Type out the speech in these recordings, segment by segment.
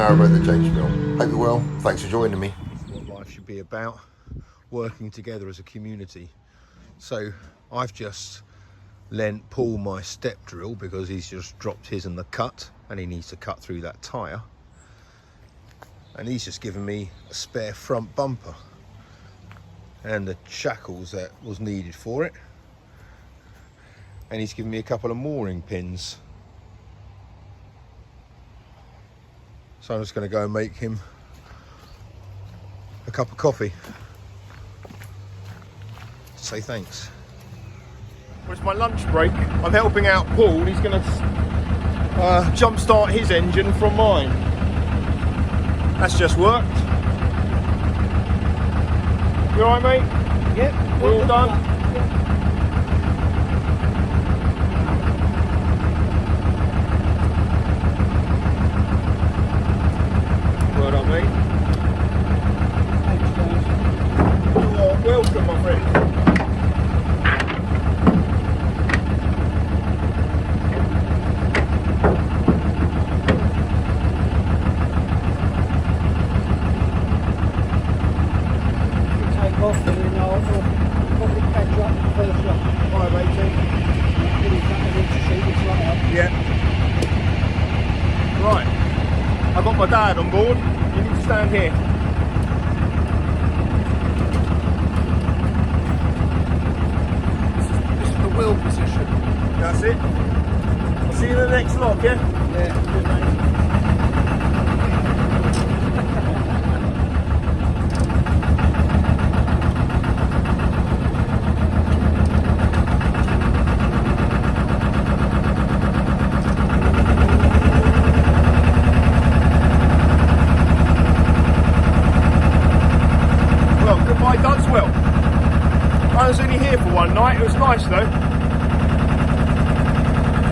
Narrowboat the Jamesville. Hope you're well. Thanks for joining me. What life should be about, working together as a community. So I've just lent Paul my step drill because he's just dropped his in the cut and he needs to cut through that tyre. And he's just given me a spare front bumper and the shackles that was needed for it. And he's given me a couple of mooring pins. So I'm just going to go and make him a cup of coffee to say thanks. Well, it's my lunch break. I'm helping out Paul. He's going to jump start his engine from mine. That's just worked. You alright, mate? Yep. We're all done? Well done, mate. Thanks, guys. You are welcome, my friend. Off and then I'll probably catch you up the first one. Alright, mate. Yeah. Right. I've got my dad on board. You need to stand here. This is the wheel position. That's it. I'll see you in the next lock, yeah? Yeah, good mate. Goodbye Dudswell. I was only here for one night, it was nice though.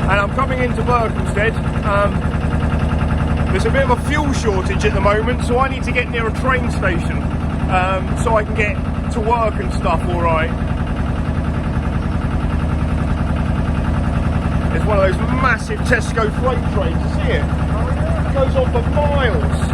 And I'm coming into Berkhamsted. There's a bit of a fuel shortage at the moment, so I need to get near a train station so I can get to work and stuff alright. It's one of those massive Tesco freight trains, you see it? It goes on for miles.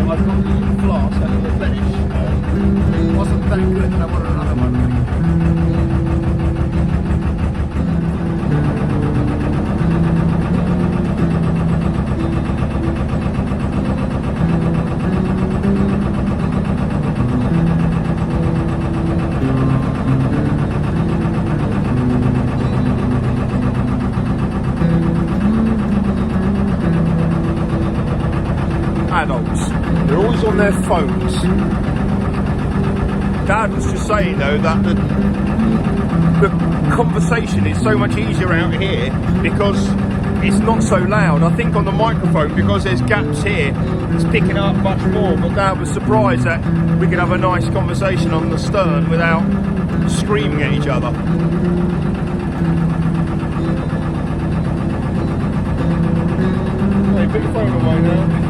I've got the flask and the finish. It wasn't that good and I wanted another one. Adults, they're always on their phones. Dad was just saying though that the conversation is so much easier out here because it's not so loud. I think on the microphone, because there's gaps here, it's picking up much more, but Dad was surprised that we could have a nice conversation on the stern without screaming at each other. Hey, put your phone away now.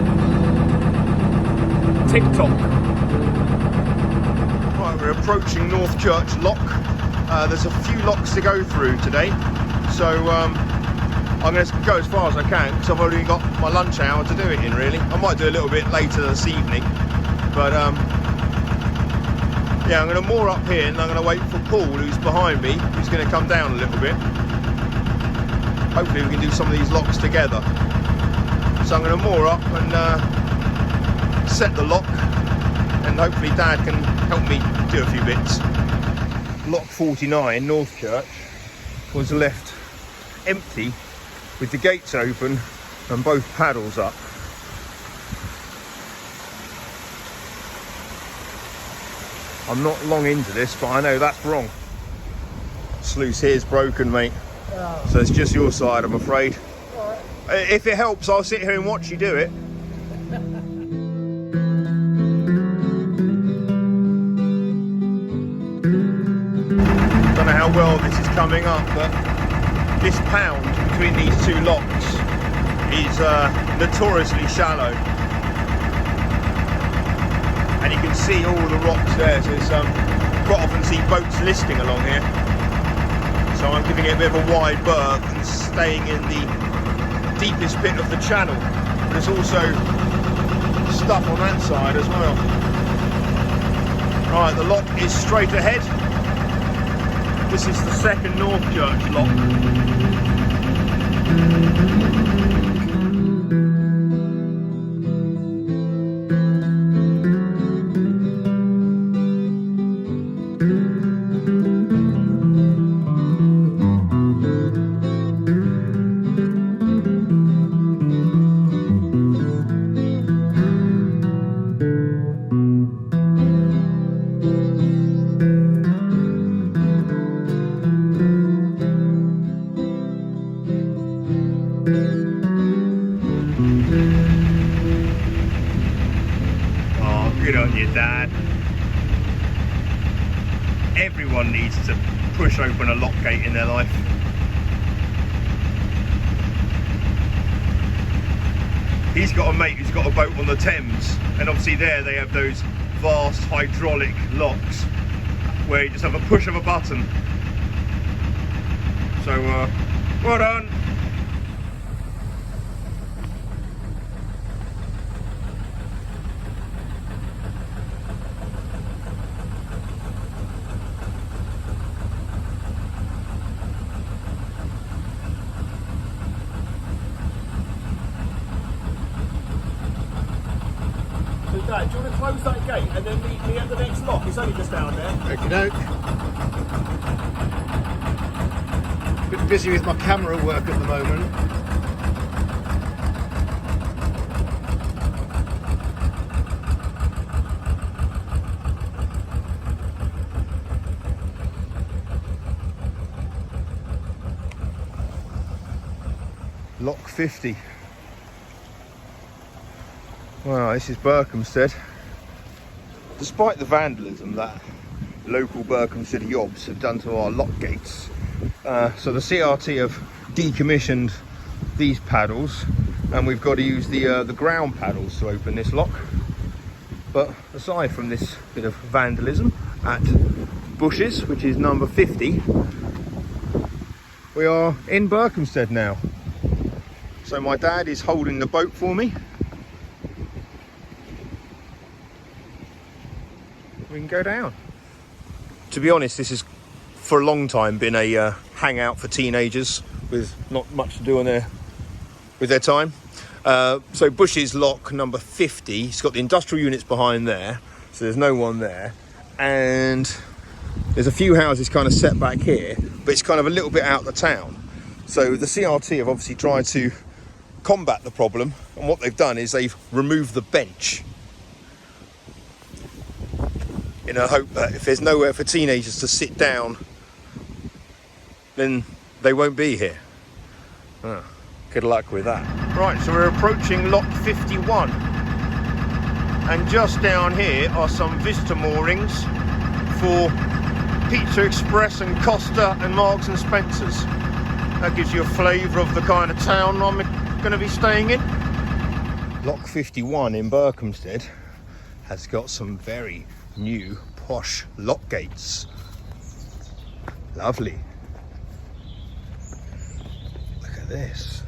TikTok. Right, we're approaching North Church Lock. There's a few locks to go through today, so I'm going to go as far as I can because I've already got my lunch hour to do it in. Really, I might do a little bit later this evening, but yeah, I'm going to moor up here and I'm going to wait for Paul, who's behind me, who's going to come down a little bit. Hopefully, we can do some of these locks together. So I'm going to moor up and set the lock, and hopefully Dad can help me do a few bits. Lock 49, North Church, was left empty with the gates open and both paddles up. I'm not long into this, but I know that's wrong. Sluice here's broken, mate. Oh. So it's just your side, I'm afraid. Right. If it helps, I'll sit here and watch you do it. well this is coming up, but this pound between these two locks is notoriously shallow. And you can see all the rocks there, so it's, quite often see boats listing along here. So I'm giving it a bit of a wide berth and staying in the deepest bit of the channel. But there's also stuff on that side as well. Right, the lock is straight ahead. This is the second North Church lock. Good on you, Dad. Everyone needs to push open a lock gate in their life. He's got a mate who's got a boat on the Thames, and obviously there they have those vast hydraulic locks where you just have a push of a button. So, well done. Dad, do you want to close that gate and then meet me at the next lock? It's only just down there. Okie doke. Bit busy with my camera work at the moment. Lock 50. Wow, this is Berkhamsted. Despite the vandalism that local Berkhamsted yobs have done to our lock gates, so the CRT have decommissioned these paddles, and we've got to use the ground paddles to open this lock. But aside from this bit of vandalism at Bushes, which is number 50, we are in Berkhamsted now. So my dad is holding the boat for me. We can go down. To be honest, this has for a long time been a hangout for teenagers with not much to do on with their time. So Bush's lock number 50, it's got the industrial units behind there, so there's no one there, and there's a few houses kind of set back here, but it's kind of a little bit out of the town. So the CRT have obviously tried to combat the problem, and what they've done is they've removed the bench in a hope that if there's nowhere for teenagers to sit down, then they won't be here. Good luck with that. Right, so we're approaching lock 51, and just down here are some visitor moorings for Pizza Express and Costa and Marks and Spencer's. That gives you a flavour of the kind of town I'm going to be staying in. Lock 51 in Berkhamsted has got some very new posh lock gates. Lovely. Look at this.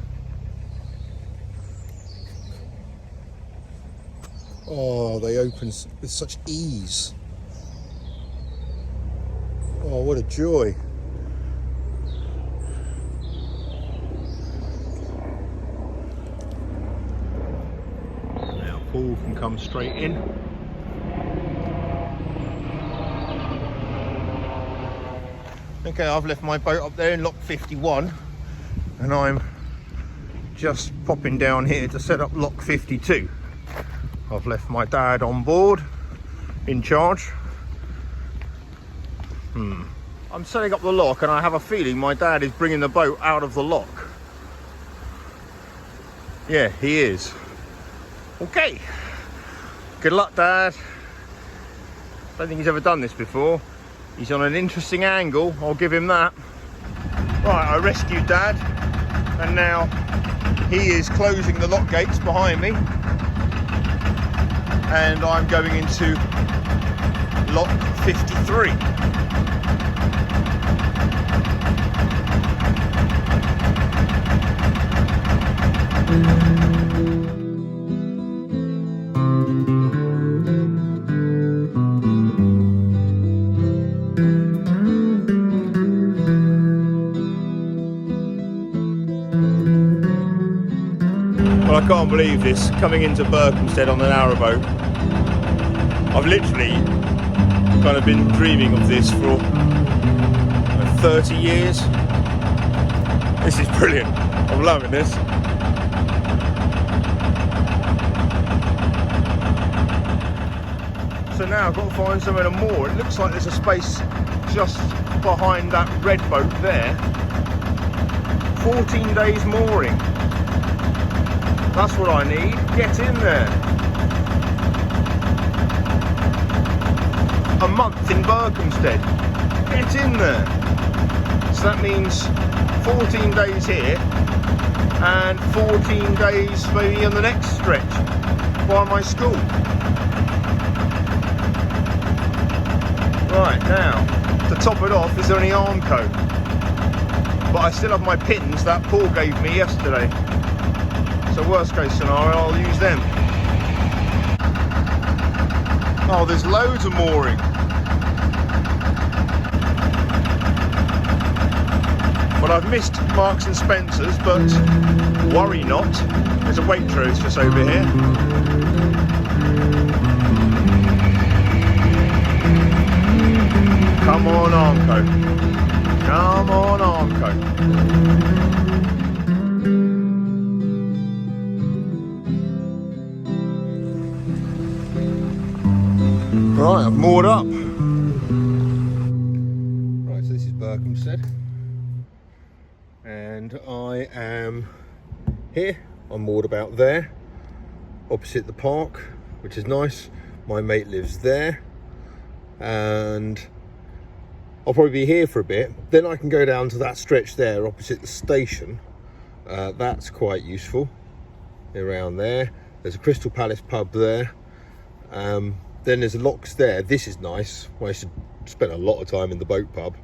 Oh, they open with such ease. Oh, what a joy. Now Paul can come straight in. Okay, I've left my boat up there in lock 51, and I'm just popping down here to set up lock 52. I've left my dad on board, in charge. I'm setting up the lock, and I have a feeling my dad is bringing the boat out of the lock. Yeah, he is. Okay. Good luck, Dad. Don't think he's ever done this before. He's on an interesting angle, I'll give him that. Right, I rescued Dad, and now he is closing the lock gates behind me, and I'm going into lock 53. Well, I can't believe this, coming into Berkhamsted on the Narrowboat. I've literally kind of been dreaming of this for 30 years. This is brilliant. I'm loving this. So now I've got to find somewhere to moor. It looks like there's a space just behind that red boat there. 14 days mooring. That's what I need. Get in there. A month in Berkhamsted. Get in there. So that means 14 days here and 14 days maybe on the next stretch by my school. Right, now, to top it off, is there any Armco? But I still have my pins that Paul gave me yesterday. So worst case scenario, I'll use them. Oh, there's loads of mooring. Well, I've missed Marks and Spencer's, but worry not. There's a Waitrose just over here. Come on, Armco. Come on, Armco. Right, I've moored up. Right, so this is Berkhamsted. And I am here. I'm moored about there, opposite the park, which is nice. My mate lives there. And I'll probably be here for a bit. Then I can go down to that stretch there, opposite the station. That's quite useful. Around there. There's a Crystal Palace pub there. Then there's locks there. This is nice. I should spend a lot of time in the boat pub.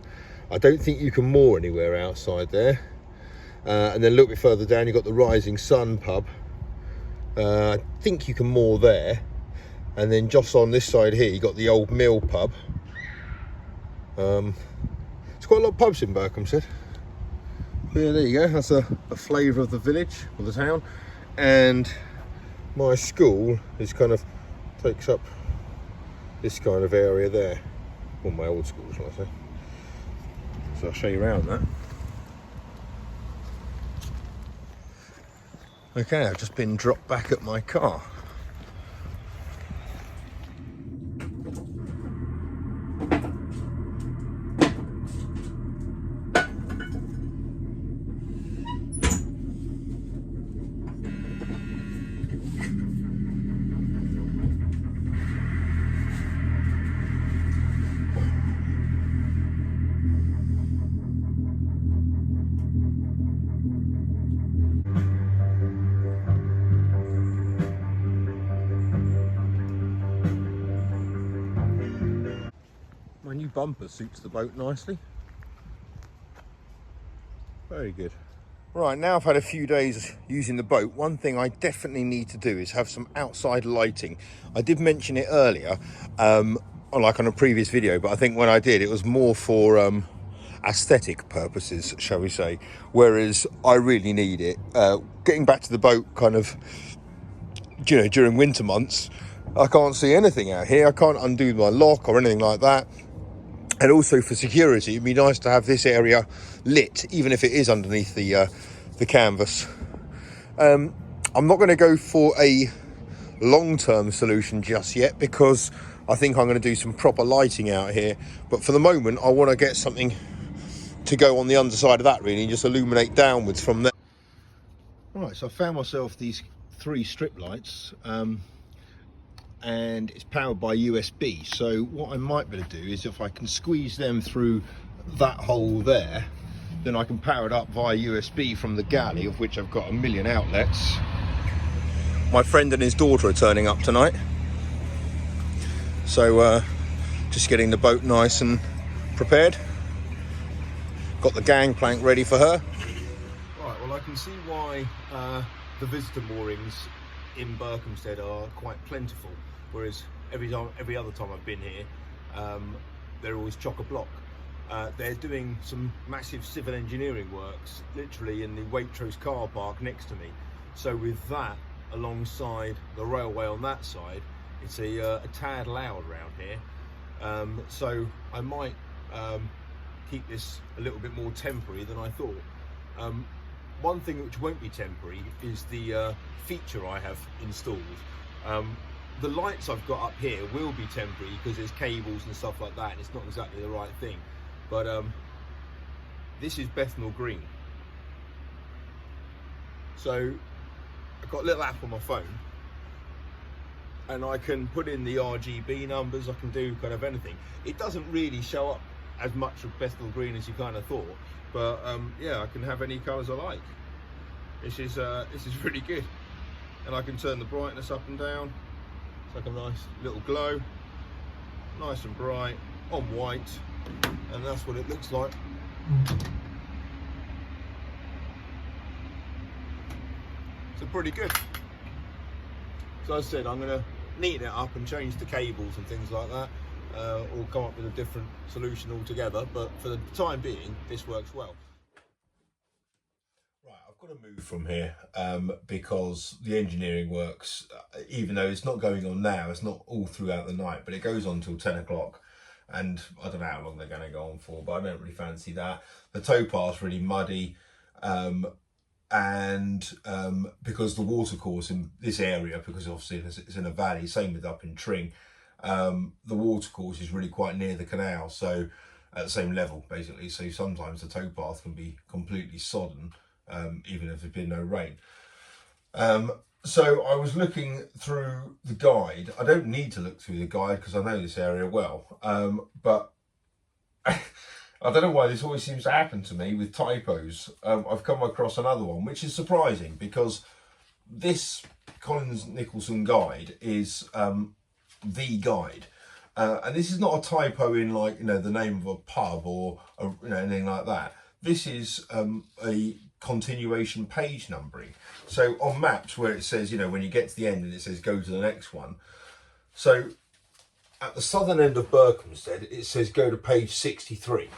I don't think you can moor anywhere outside there. And then a little bit further down, you've got the Rising Sun pub. I think you can moor there. And then just on this side here, you've got the Old Mill pub. There's quite a lot of pubs in Berkhamsted. Yeah, there you go. That's a flavour of the village, or the town. And my school is kind of takes up this kind of area there. Well, my old school, shall I say. So I'll show you around that. Okay, I've just been dropped back at my car. My new bumper suits the boat nicely. Very good. Right, now I've had a few days using the boat. One thing I definitely need to do is have some outside lighting. I did mention it earlier, like on a previous video, but I think when I did, it was more for aesthetic purposes, shall we say. Whereas I really need it. Getting back to the boat kind of, you know, during winter months, I can't see anything out here. I can't undo my lock or anything like that. And also for security, it'd be nice to have this area lit, even if it is underneath the canvas. I'm not going to go for a long-term solution just yet, because I think I'm going to do some proper lighting out here. But for the moment, I want to get something to go on the underside of that, really, and just illuminate downwards from there. Right, so I found myself these 3 strip lights. and it's powered by USB. So what I might be able to do is, if I can squeeze them through that hole there, then I can power it up via USB from the galley, of which I've got a million outlets. My friend and his daughter are turning up tonight, so just getting the boat nice and prepared. Got the gangplank ready for her. Right, well, I can see why the visitor moorings in Berkhamsted are quite plentiful, whereas every other time I've been here, they're always chock-a-block. They're doing some massive civil engineering works literally in the Waitrose car park next to me. So with that alongside the railway on that side, it's a tad loud around here. So I might keep this a little bit more temporary than I thought. One thing which won't be temporary is the feature I have installed. The lights I've got up here will be temporary because there's cables and stuff like that, and it's not exactly the right thing. But this is Bethnal Green. So I've got a little app on my phone, and I can put in the RGB numbers, I can do kind of anything. It doesn't really show up as much of Bethnal Green as you kind of thought, but yeah, I can have any colours I like. This is really good, and I can turn the brightness up and down. It's like a nice little glow, nice and bright on white, and that's what it looks like. So pretty good. So as I said, I'm going to neaten it up and change the cables and things like that, or come up with a different solution altogether, but for the time being this works well. Right, I've got to move from here because the engineering works, even though it's not going on now, it's not all throughout the night, but it goes on till 10 o'clock, and I don't know how long they're going to go on for, but I don't really fancy that. The towpath's really muddy, and because the watercourse in this area, because obviously it's in a valley, same with up in Tring, the watercourse is really quite near the canal, so at the same level basically, so sometimes the towpath can be completely sodden, even if there's been no rain. So I was looking through the guide. I don't need to look through the guide because I know this area well, but I don't know why this always seems to happen to me with typos. I've come across another one, which is surprising because this Collins Nicholson guide is the guide. And this is not a typo in, like, you know, the name of a pub or anything like that. This is a continuation page numbering. So on maps where it says, you know, when you get to the end and it says go to the next one. So at the southern end of Berkhamsted, it says go to page 63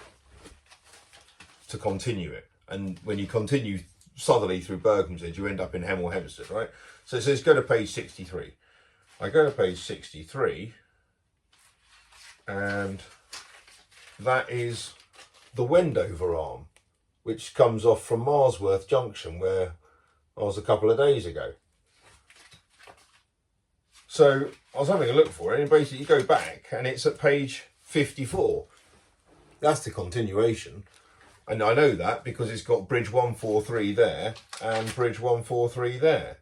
to continue it. And when you continue southerly through Berkhamsted, you end up in Hemel Hempstead, right? So it says go to page 63. I go to page 63, and that is the Wendover arm, which comes off from Marsworth Junction, where I was a couple of days ago. So I was having a look for it, and basically you go back and it's at page 54. That's the continuation. And I know that because it's got bridge 143 there and bridge 143 there.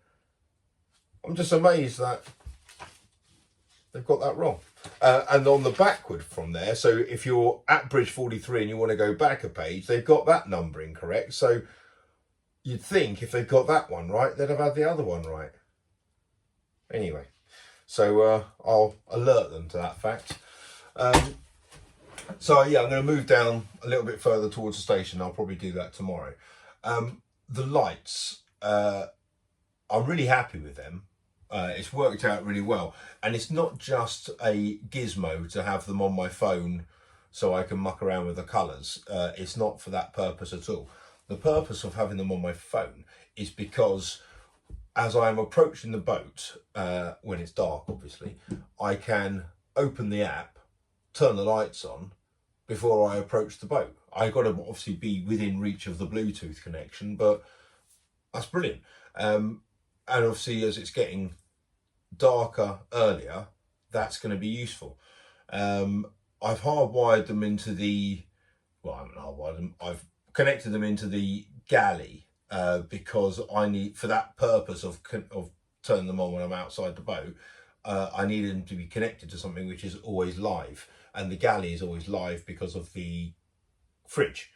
I'm just amazed that they've got that wrong. And on the backward from there, so if you're at bridge 43 and you want to go back a page, they've got that numbering correct. So you'd think if they've got that one right, they'd have had the other one right. Anyway, so I'll alert them to that fact. So yeah, I'm going to move down a little bit further towards the station. I'll probably do that tomorrow. The lights, I'm really happy with them. It's worked out really well, and it's not just a gizmo to have them on my phone so I can muck around with the colours. It's not for that purpose at all. The purpose of having them on my phone is because as I am approaching the boat, when it's dark obviously, I can open the app, turn the lights on before I approach the boat. I've got to obviously be within reach of the Bluetooth connection, but that's brilliant. And obviously as it's getting darker earlier, that's going to be useful. I've hardwired them into the, well, I haven't hardwired them, I've connected them into the galley because I need, for that purpose of turning them on when I'm outside the boat, I needed them to be connected to something which is always live, and the galley is always live because of the fridge.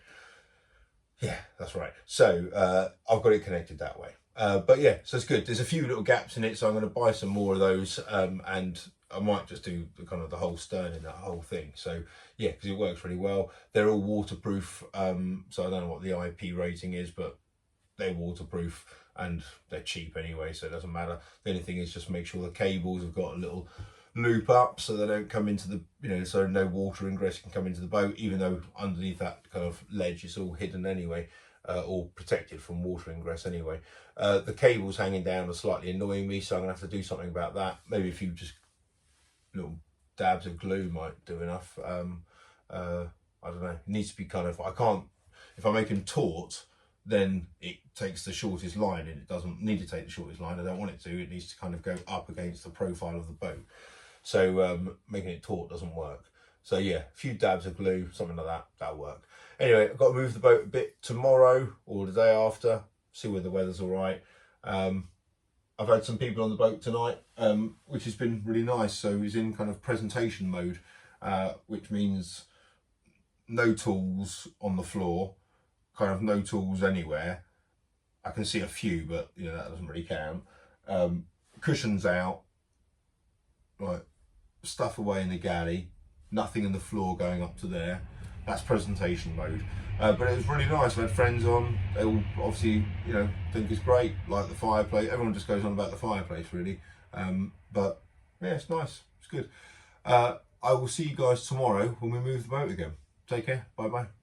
Yeah, that's right. So I've got it connected that way. But yeah, so it's good. There's a few little gaps in it, so I'm going to buy some more of those, and I might just do the whole stern in that whole thing. So yeah, because it works really well. They're all waterproof, so I don't know what the IP rating is, but they're waterproof and they're cheap anyway, so it doesn't matter. The only thing is just make sure the cables have got a little loop up so they don't come into the, you know, so no water ingress can come into the boat, even though underneath that kind of ledge it's all hidden anyway, or protected from water ingress anyway. The cables hanging down are slightly annoying me, so I'm gonna have to do something about that. Maybe a few just little dabs of glue might do enough. I don't know, it needs to be kind of, I can't, if I make them taut, then it takes the shortest line, and it doesn't need to take the shortest line. I don't want it to. It needs to kind of go up against the profile of the boat. So making it taut doesn't work. So yeah, a few dabs of glue, something like that, that'll work. Anyway, I've got to move the boat a bit tomorrow or the day after, see whether the weather's all right. I've had some people on the boat tonight, which has been really nice. So he's in kind of presentation mode, which means no tools on the floor, kind of no tools anywhere. I can see a few, but you know, that doesn't really count. Cushions out, right, stuff away in the galley, nothing in the floor going up to there. That's presentation mode. But it was really nice. I had friends on, they all obviously, you know, think it's great, like the fireplace. Everyone just goes on about the fireplace really. But yeah, it's nice, it's good. I will see you guys tomorrow when we move the boat again. Take care, bye bye.